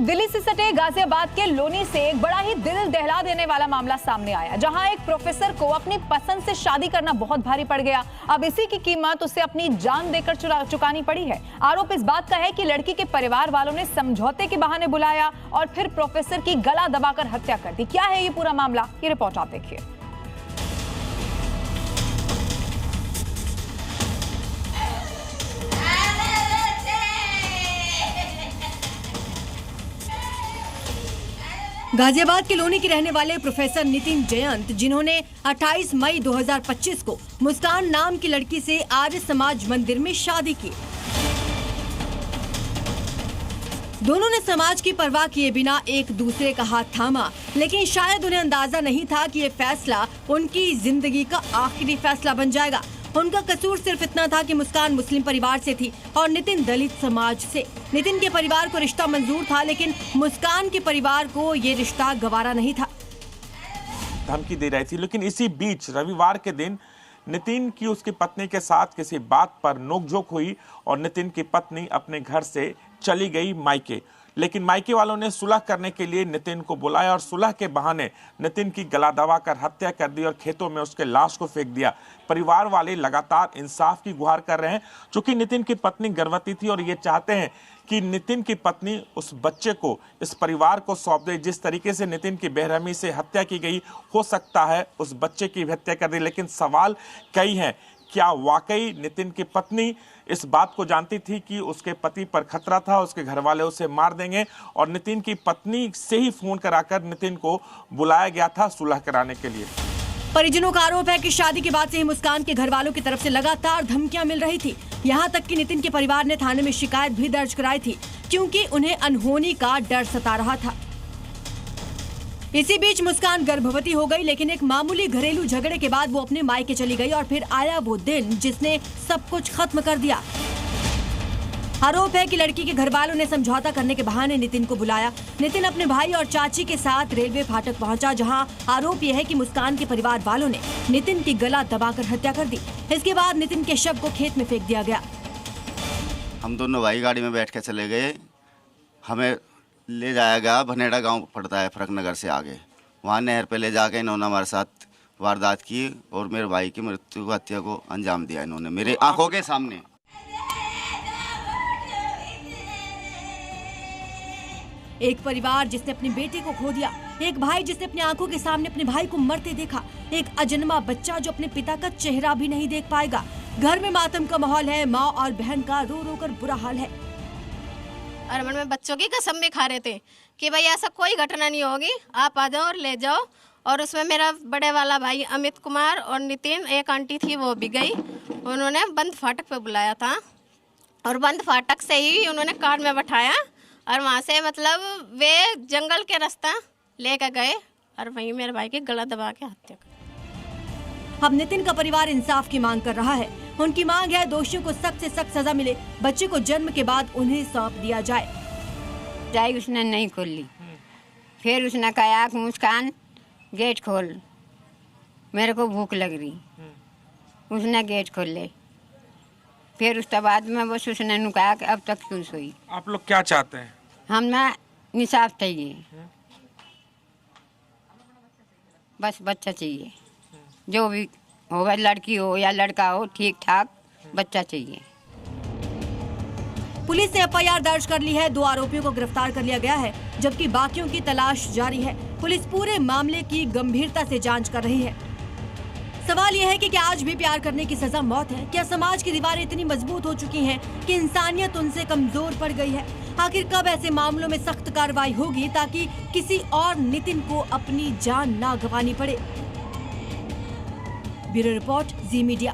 दिल्ली से सटे गाजियाबाद के लोनी से एक बड़ा ही दिल दहला देने वाला मामला सामने आया, जहां एक प्रोफेसर को अपनी पसंद से शादी करना बहुत भारी पड़ गया। अब इसी की कीमत उसे अपनी जान देकर चुकानी पड़ी है। आरोप इस बात का है कि लड़की के परिवार वालों ने समझौते के बहाने बुलाया और फिर प्रोफेसर की गला दबाकर हत्या कर दी। क्या है ये पूरा मामला, ये रिपोर्ट आप देखिए। गाजियाबाद के लोनी के रहने वाले प्रोफेसर नितिन जयंत, जिन्होंने 28 मई 2025 को मुस्कान नाम की लड़की से आर्य समाज मंदिर में शादी की। दोनों ने समाज की परवाह किए बिना एक दूसरे का हाथ थामा, लेकिन शायद उन्हें अंदाजा नहीं था कि ये फैसला उनकी जिंदगी का आखिरी फैसला बन जाएगा। उनका कसूर सिर्फ इतना था कि मुस्कान मुस्लिम परिवार से थी और नितिन दलित समाज से। नितिन के परिवार को रिश्ता मंजूर था, लेकिन मुस्कान के परिवार को ये रिश्ता गवारा नहीं था। धमकी दे रही थी, लेकिन इसी बीच रविवार के दिन नितिन की उसकी पत्नी के साथ किसी बात पर नोकझोंक हुई और नितिन की पत्नी अपने घर से चली गई मायके। लेकिन मायके वालों ने सुलह करने के लिए नितिन को बुलाया और सुलह के बहाने नितिन की गला दबाकर हत्या कर दी और खेतों में उसके लाश को फेंक दिया। परिवार वाले लगातार इंसाफ की गुहार कर रहे हैं, क्योंकि नितिन की पत्नी गर्भवती थी और ये चाहते हैं कि नितिन की पत्नी उस बच्चे को इस परिवार को सौंप दे। जिस तरीके से नितिन की बेरहमी से हत्या की गई, हो सकता है उस बच्चे की हत्या कर दी। लेकिन सवाल कई हैं, क्या वाकई नितिन की पत्नी इस बात को जानती थी कि उसके पति पर खतरा था, उसके घर वाले उसे मार देंगे, और नितिन की पत्नी से ही फोन कराकर नितिन को बुलाया गया था सुलह कराने के लिए। परिजनों का आरोप है कि शादी के बाद से ही मुस्कान के घर वालों की तरफ से लगातार धमकियां मिल रही थी। यहां तक कि नितिन के परिवार ने थाने में शिकायत भी दर्ज कराई थी, क्योंकि उन्हें अनहोनी का डर सता रहा था। इसी बीच मुस्कान गर्भवती हो गई, लेकिन एक मामूली घरेलू झगड़े के बाद वो अपने मायके चली गई और फिर आया वो दिन जिसने सब कुछ खत्म कर दिया। आरोप है कि लड़की के घर वालों ने समझौता करने के बहाने नितिन को बुलाया। नितिन अपने भाई और चाची के साथ रेलवे फाटक पहुंचा, जहां आरोप यह है कि मुस्कान के परिवार वालों ने नितिन की गला दबाकर हत्या कर दी। इसके बाद नितिन के शव को खेत में फेंक दिया गया। हम दोनों भाई गाड़ी में बैठ के चले गए। हमें ले जाया गया, भनेड़ा गांव पड़ता है फरकनगर से आगे। वहाँ नहर पे ले जाके इन्होंने हमारे साथ वारदात की और मेरे भाई की मृत्यु को, हत्या को अंजाम दिया इन्होंने मेरे आंखों के सामने। एक परिवार जिसने अपने बेटे को खो दिया, एक भाई जिसने अपनी आंखों के सामने अपने भाई को मरते देखा, एक अजन्मा बच्चा जो अपने पिता का चेहरा भी नहीं देख पाएगा। घर में मातम का माहौल है, माँ और बहन का रो रो कर बुरा हाल है। और हम में बच्चों की कसम भी खा रहे थे कि भाई ऐसा कोई घटना नहीं होगी, आप आ जाओ और ले जाओ। और उसमें मेरा बड़े वाला भाई अमित कुमार और नितिन, एक आंटी थी वो भी गई। उन्होंने बंद फाटक पे बुलाया था और बंद फाटक से ही उन्होंने कार में बैठाया और वहाँ से मतलब वे जंगल के रास्ता लेकर गए और वहीं मेरे भाई की गला दबा के हत्या कर। अब नितिन का परिवार इंसाफ की मांग कर रहा है। उनकी मांग है दोषियों को सख्त से सख्त सजा मिले, बच्चे को जन्म के बाद उन्हें सौंप दिया जाए। चाय उसने नहीं खोली, फिर उसने कहा मुस्कान गेट खोल, मेरे को भूख लग रही। उसने गेट खोल ले, फिर उसके बाद में बस उसने कहा कि अब तक क्यों सोई। आप लोग क्या चाहते हैं? हमें इंसाफ चाहिए, बस बच्चा चाहिए, जो भी हो, लड़की हो या लड़का हो, ठीक ठाक बच्चा चाहिए। पुलिस ने एफआईआर दर्ज कर ली है। 2 आरोपियों को गिरफ्तार कर लिया गया है, जबकि बाकियों की तलाश जारी है। पुलिस पूरे मामले की गंभीरता से जांच कर रही है। सवाल यह है कि क्या आज भी प्यार करने की सजा मौत है? क्या समाज की दीवारें इतनी मजबूत हो चुकी हैं कि इंसानियत उनसे कमजोर पड़ गई है? आखिर कब ऐसे मामलों में सख्त कार्रवाई होगी ताकि किसी और नितिन को अपनी जान ना गंवानी पड़े? ब्यूरो रिपोर्ट, जी मीडिया।